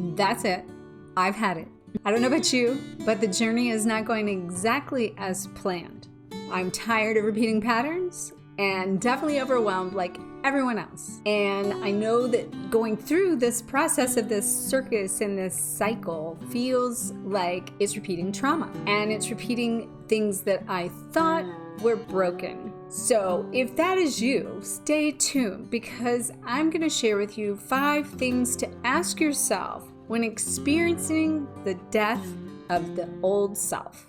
That's it. I've had it. I don't know about you, but the journey is not going exactly as planned. I'm tired of repeating patterns and definitely overwhelmed like everyone else. And I know that going through this process of this circus and this cycle feels like it's repeating trauma and it's repeating things that I thought were broken. So if that is you, stay tuned because I'm going to share with you 5 things to ask yourself when experiencing the death of the old self.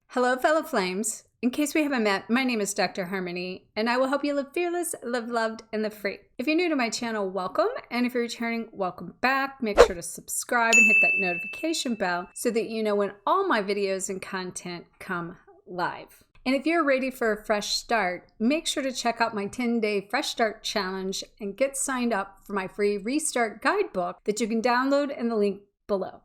Hello, fellow flames. In case we haven't met, my name is Dr. Harmony, and I will help you live fearless, live loved, and live free. If you're new to my channel, welcome. And if you're returning, welcome back. Make sure to subscribe and hit that notification bell so that you know when all my videos and content come live. And if you're ready for a fresh start, make sure to check out my 10-day Fresh Start Challenge and get signed up for my free Restart Guidebook that you can download in the link below.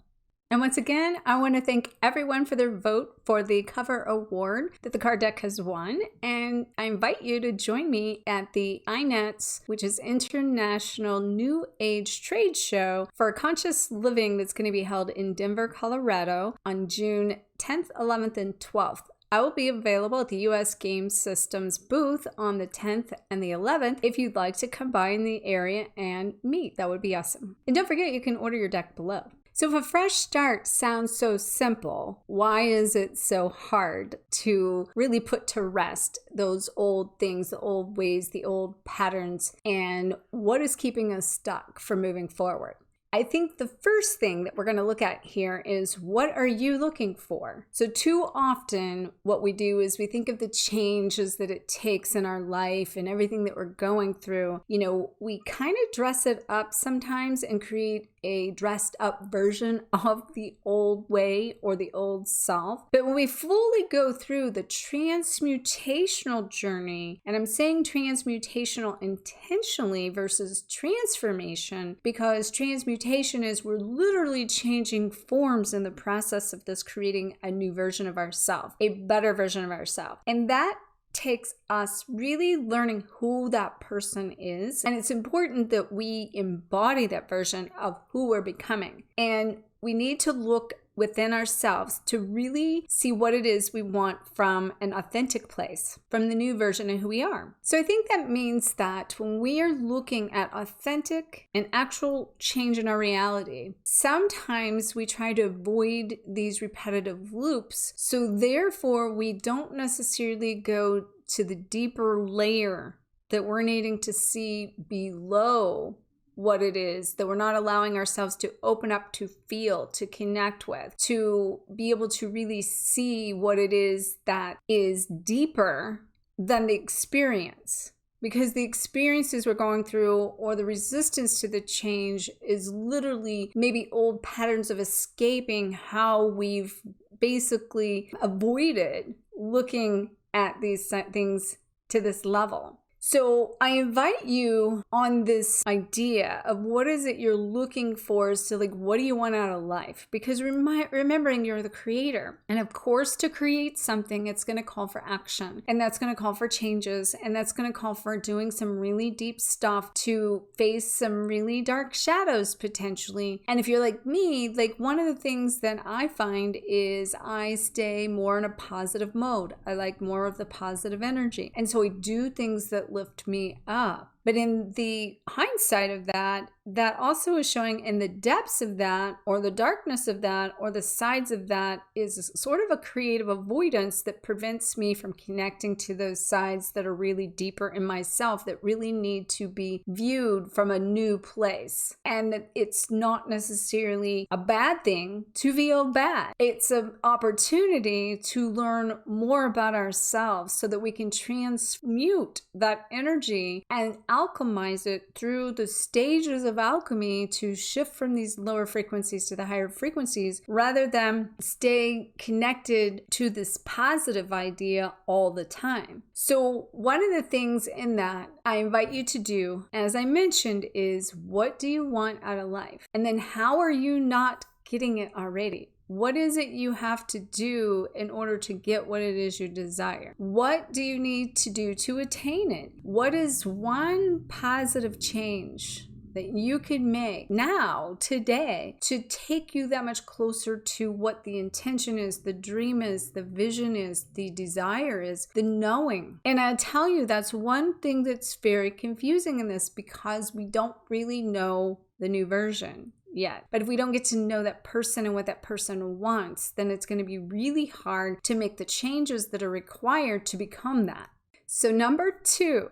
And once again, I want to thank everyone for their vote for the cover award that the card deck has won. And I invite you to join me at the INETS, which is International New Age Trade Show for Conscious Living that's going to be held in Denver, Colorado on June 10th, 11th, and 12th. I will be available at the US Game Systems booth on the 10th and the 11th if you'd like to come by in the area and meet. That would be awesome. And don't forget, you can order your deck below. So if a fresh start sounds so simple, why is it so hard to really put to rest those old things, the old ways, the old patterns, and what is keeping us stuck from moving forward? I think the first thing that we're going to look at here is, what are you looking for? So too often what we do is we think of the changes that it takes in our life and everything that we're going through. You know, we kind of dress it up sometimes and create a dressed up version of the old way or the old self. But when we fully go through the transmutational journey, and I'm saying transmutational intentionally versus transformation, because transmutation is we're literally changing forms in the process of this, creating a new version of ourselves, a better version of ourselves. And that takes us really learning who that person is. And it's important that we embody that version of who we're becoming. And we need to look within ourselves to really see what it is we want from an authentic place, from the new version of who we are. So I think that means that when we are looking at authentic and actual change in our reality, sometimes we try to avoid these repetitive loops. So therefore, we don't necessarily go to the deeper layer that we're needing to see below what it is, that we're not allowing ourselves to open up, to feel, to connect with, to be able to really see what it is that is deeper than the experience. Because the experiences we're going through or the resistance to the change is literally maybe old patterns of escaping how we've basically avoided looking at these things to this level. So I invite you on this idea of what is it you're looking for, as to like, what do you want out of life? Because remembering you're the creator. And of course, to create something, it's going to call for action. And that's going to call for changes. And that's going to call for doing some really deep stuff to face some really dark shadows potentially. And if you're like me, like one of the things that I find is I stay more in a positive mode. I like more of the positive energy. And so I do things that lift me up. But in the hindsight of that, that also is showing in the depths of that, or the darkness of that, or the sides of that, is sort of a creative avoidance that prevents me from connecting to those sides that are really deeper in myself, that really need to be viewed from a new place. And that it's not necessarily a bad thing to feel bad. It's an opportunity to learn more about ourselves so that we can transmute that energy and alchemize it through the stages of alchemy to shift from these lower frequencies to the higher frequencies, rather than stay connected to this positive idea all the time. So one of the things in that I invite you to do, as I mentioned, is, what do you want out of life? And then how are you not getting it already? What is it you have to do in order to get what it is you desire? What do you need to do to attain it? What is one positive change that you could make now, today, to take you that much closer to what the intention is, the dream is, the vision is, the desire is, the knowing. And I tell you, that's one thing that's very confusing in this, because we don't really know the new version yet. But if we don't get to know that person and what that person wants, then it's going to be really hard to make the changes that are required to become that. So number 2,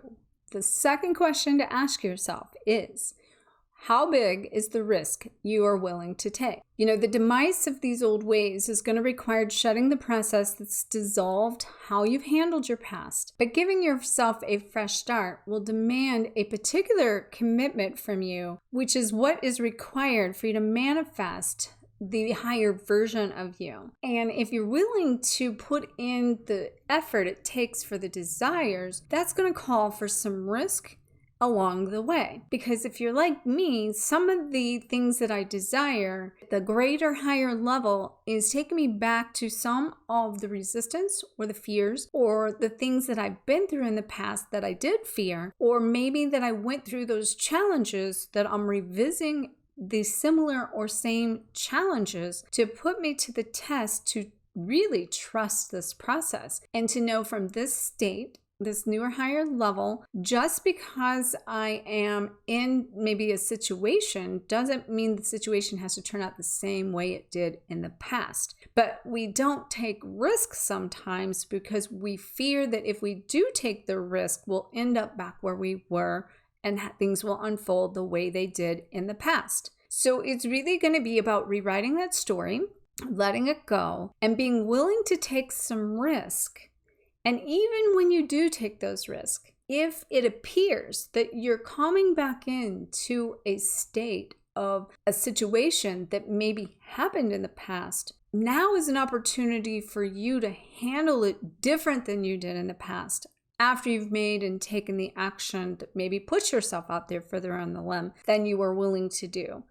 the second question to ask yourself is, how big is the risk you are willing to take? The demise of these old ways is going to require shedding the process that's dissolved how you've handled your past. But giving yourself a fresh start will demand a particular commitment from you, which is what is required for you to manifest the higher version of you. And if you're willing to put in the effort it takes for the desires, that's going to call for some risk along the way. Because if you're like me, some of the things that I desire, the greater, higher level, is taking me back to some of the resistance or the fears or the things that I've been through in the past that I did fear, or maybe that I went through those challenges that I'm revisiting the similar or same challenges to put me to the test to really trust this process and to know from this state, this newer, higher level, just because I am in maybe a situation doesn't mean the situation has to turn out the same way it did in the past. But we don't take risks sometimes because we fear that if we do take the risk, we'll end up back where we were and things will unfold the way they did in the past. So it's really going to be about rewriting that story, letting it go, and being willing to take some risk. And even when you do take those risks, if it appears that you're coming back into a state of a situation that maybe happened in the past, now is an opportunity for you to handle it different than you did in the past. After you've made and taken the action to maybe push yourself out there further on the limb than you were willing to do.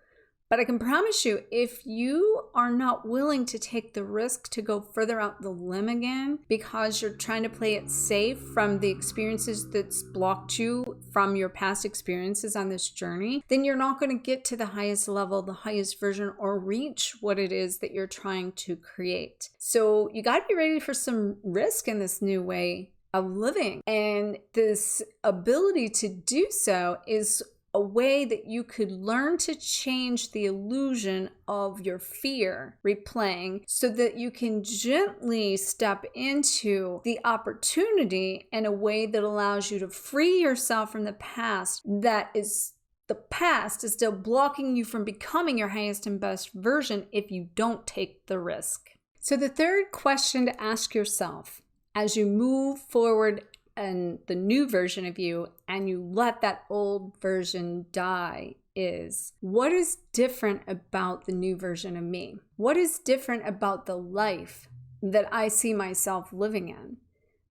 But I can promise you, if you are not willing to take the risk to go further out the limb again because you're trying to play it safe from the experiences that's blocked you from your past experiences on this journey, then you're not going to get to the highest level, the highest version, or reach what it is that you're trying to create. So you got to be ready for some risk in this new way of living. And this ability to do so is a way that you could learn to change the illusion of your fear replaying so that you can gently step into the opportunity in a way that allows you to free yourself from the past the past is still blocking you from becoming your highest and best version if you don't take the risk. So the third question to ask yourself as you move forward and the new version of you and you let that old version die is, what is different about the new version of me? What is different about the life that I see myself living in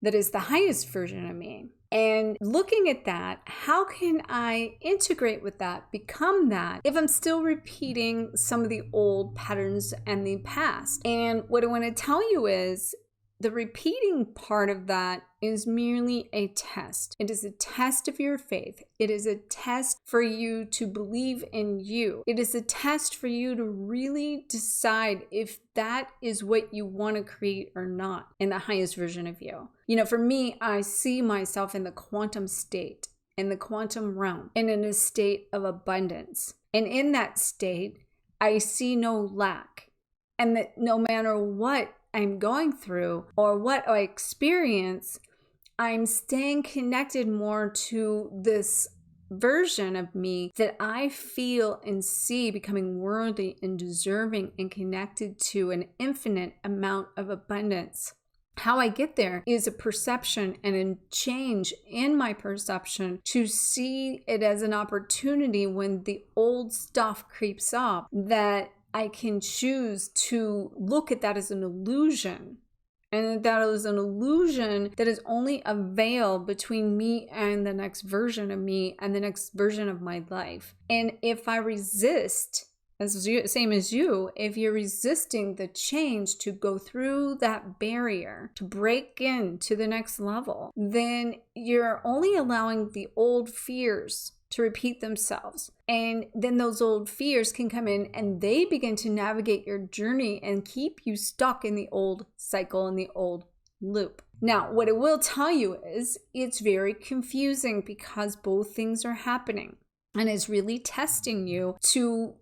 that is the highest version of me? And looking at that, how can I integrate with that, become that, if I'm still repeating some of the old patterns and the past? And what I want to tell you is, the repeating part of that is merely a test. It is a test of your faith. It is a test for you to believe in you. It is a test for you to really decide if that is what you want to create or not in the highest version of you. For me, I see myself in the quantum state, in the quantum realm, and in a state of abundance. And in that state, I see no lack. And that no matter what I'm going through or what I experience, I'm staying connected more to this version of me that I feel and see becoming worthy and deserving and connected to an infinite amount of abundance. How I get there is a perception and a change in my perception to see it as an opportunity when the old stuff creeps up, that I can choose to look at that as an illusion, and that is an illusion that is only a veil between me and the next version of me and the next version of my life. And if I resist, same as you, if you're resisting the change to go through that barrier, to break into the next level, then you're only allowing the old fears to repeat themselves. And then those old fears can come in and they begin to navigate your journey and keep you stuck in the old cycle, in the old loop. Now, what it will tell you is it's very confusing because both things are happening, and it's really testing you to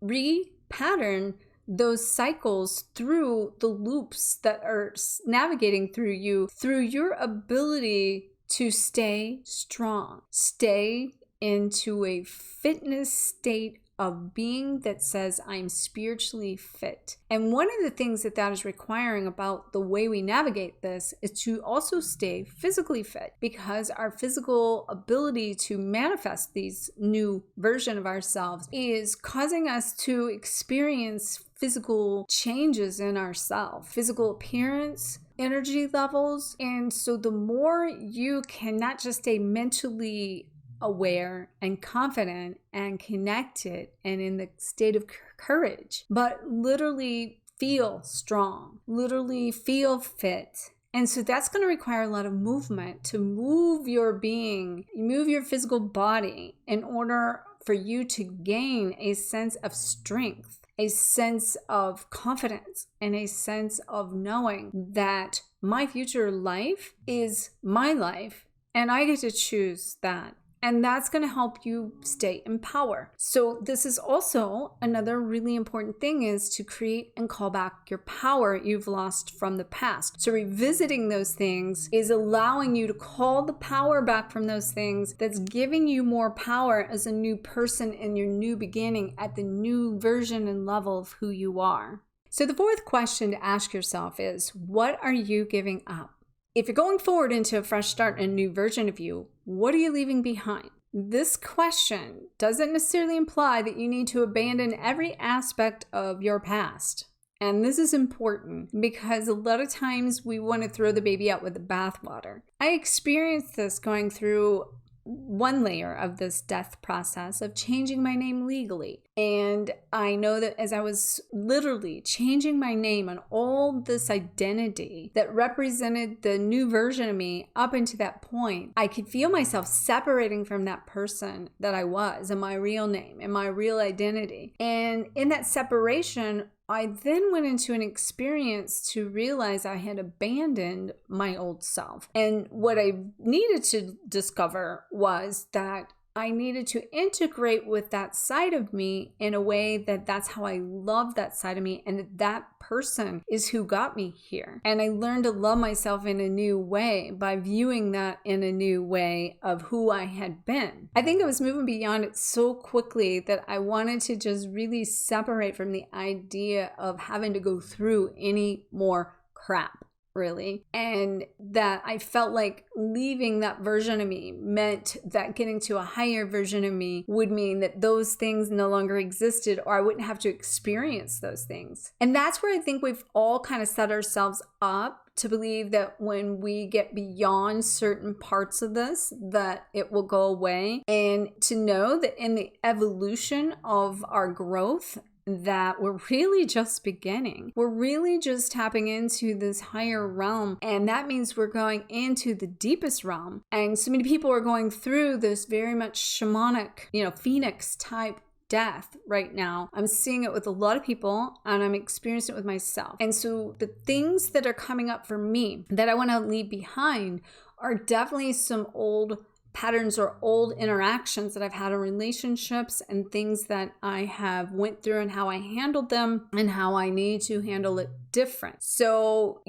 repattern those cycles through the loops that are navigating through you, through your ability to stay strong, stay into a fitness state of being that says I'm spiritually fit. And one of the things that is requiring about the way we navigate this is to also stay physically fit, because our physical ability to manifest these new version of ourselves is causing us to experience physical changes in ourselves, physical appearance, energy levels. And so the more you can not just stay mentally aware and confident and connected and in the state of courage, but literally feel strong, literally feel fit. And so that's going to require a lot of movement to move your being, move your physical body in order for you to gain a sense of strength, a sense of confidence, and a sense of knowing that my future life is my life and I get to choose that. And that's going to help you stay in power. So this is also another really important thing, is to create and call back your power you've lost from the past. So revisiting those things is allowing you to call the power back from those things that's giving you more power as a new person in your new beginning at the new version and level of who you are. So the fourth question to ask yourself is, what are you giving up? If you're going forward into a fresh start and a new version of you, what are you leaving behind? This question doesn't necessarily imply that you need to abandon every aspect of your past. And this is important because a lot of times we want to throw the baby out with the bathwater. I experienced this going through one layer of this death process of changing my name legally. And I know that as I was literally changing my name and all this identity that represented the new version of me up until that point, I could feel myself separating from that person that I was and my real name and my real identity. And in that separation, I then went into an experience to realize I had abandoned my old self. And what I needed to discover was that I needed to integrate with that side of me in a way that that's how I love that side of me, and that person is who got me here. And I learned to love myself in a new way by viewing that in a new way of who I had been. I think I was moving beyond it so quickly that I wanted to just really separate from the idea of having to go through any more crap, really. And that I felt like leaving that version of me meant that getting to a higher version of me would mean that those things no longer existed, or I wouldn't have to experience those things. And that's where I think we've all kind of set ourselves up to believe that when we get beyond certain parts of this, that it will go away. And to know that in the evolution of our growth, that we're really just beginning. We're really just tapping into this higher realm. And that means we're going into the deepest realm. And so many people are going through this very much shamanic, phoenix type death right now. I'm seeing it with a lot of people, and I'm experiencing it with myself. And so the things that are coming up for me that I want to leave behind are definitely some old patterns or old interactions that I've had in relationships and things that I have went through and how I handled them and how I need to handle it different. So,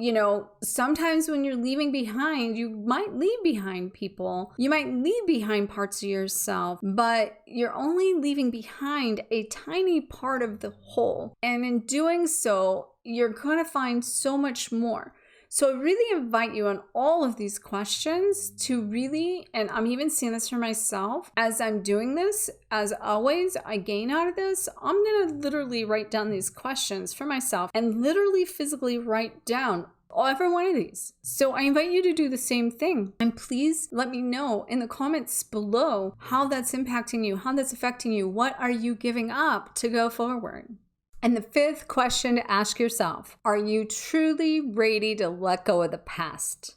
sometimes when you're leaving behind, you might leave behind people, you might leave behind parts of yourself, but you're only leaving behind a tiny part of the whole. And in doing so, you're going to find so much more. So I really invite you on all of these questions to really, and I'm even seeing this for myself, as I'm doing this, as always, I gain out of this, I'm going to literally write down these questions for myself and literally physically write down every one of these. So I invite you to do the same thing. And please let me know in the comments below how that's impacting you, how that's affecting you. What are you giving up to go forward? And the fifth question to ask yourself, are you truly ready to let go of the past?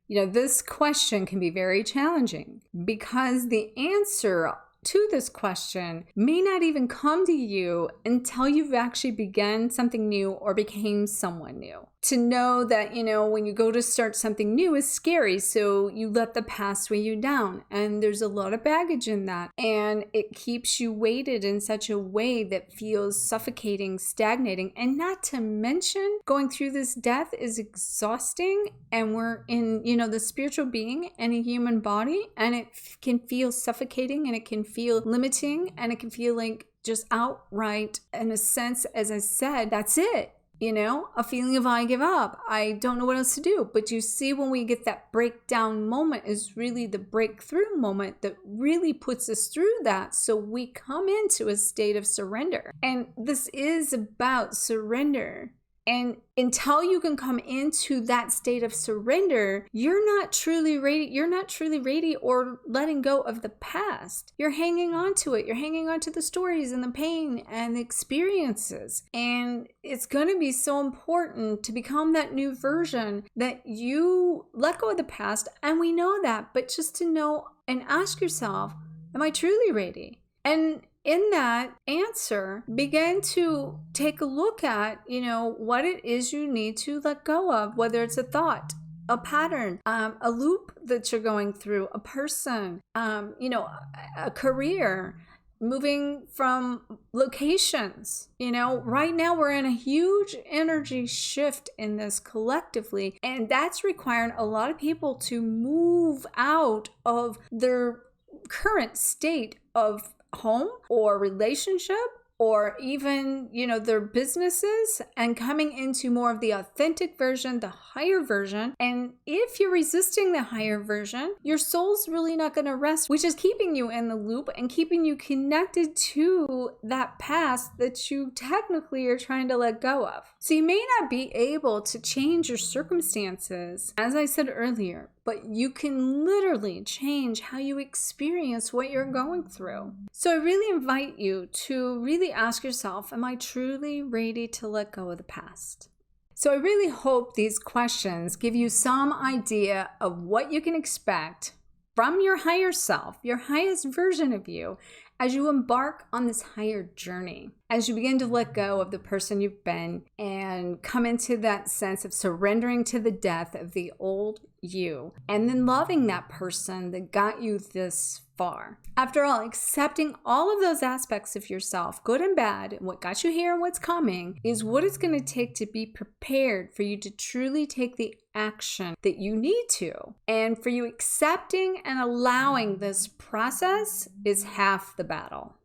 This question can be very challenging because the answer to this question may not even come to you until you've actually begun something new or became someone new. To know that, when you go to start something new is scary, so you let the past weigh you down. And there's a lot of baggage in that. And it keeps you weighted in such a way that feels suffocating, stagnating. And not to mention, going through this death is exhausting. And we're in, the spiritual being and a human body. And it can feel suffocating, and it can feel limiting, and it can feel like just outright, in a sense, as I said, that's it. A feeling of I give up. I don't know what else to do. But you see, when we get that breakdown moment is really the breakthrough moment that really puts us through that. So we come into a state of surrender. And this is about surrender. And until you can come into that state of surrender, you're not truly ready. You're not truly ready or letting go of the past. You're hanging on to it. You're hanging on to the stories and the pain and the experiences. And it's going to be so important to become that new version that you let go of the past. And we know that, but just to know and ask yourself, am I truly ready? And in that answer, begin to take a look at, what it is you need to let go of, whether it's a thought, a pattern, a loop that you're going through, a person, a career, moving from locations. Right now we're in a huge energy shift in this collectively, and that's requiring a lot of people to move out of their current state of home or relationship or even, their businesses, and coming into more of the authentic version, the higher version. And if you're resisting the higher version, your soul's really not going to rest, which is keeping you in the loop and keeping you connected to that past that you technically are trying to let go of. So you may not be able to change your circumstances, as I said earlier, but you can literally change how you experience what you're going through. So I really invite you to really ask yourself, am I truly ready to let go of the past? So I really hope these questions give you some idea of what you can expect from your higher self, your highest version of you, as you embark on this higher journey, as you begin to let go of the person you've been and come into that sense of surrendering to the death of the old you, and then loving that person that got you this far. After all, accepting all of those aspects of yourself, good and bad, and what got you here and what's coming, is what it's going to take to be prepared for you to truly take the action that you need to. And for you, accepting and allowing this process is half the battle.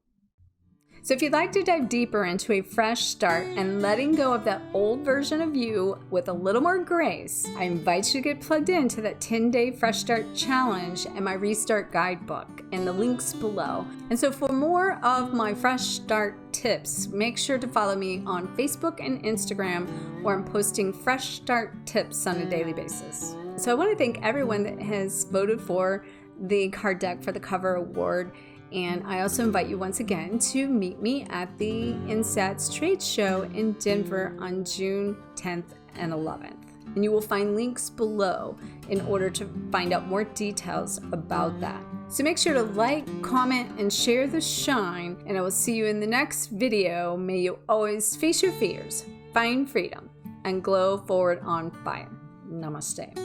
So if you'd like to dive deeper into a fresh start and letting go of that old version of you with a little more grace, I invite you to get plugged into that 10-day Fresh Start Challenge and my Restart Guidebook and the links below. And so for more of my Fresh Start tips, make sure to follow me on Facebook and Instagram, where I'm posting Fresh Start tips on a daily basis. So I want to thank everyone that has voted for the card deck for the cover award. And I also invite you once again to meet me at the INSATS Trade Show in Denver on June 10th and 11th. And you will find links below in order to find out more details about that. So make sure to like, comment, and share the shine. And I will see you in the next video. May you always face your fears, find freedom, and glow forward on fire. Namaste.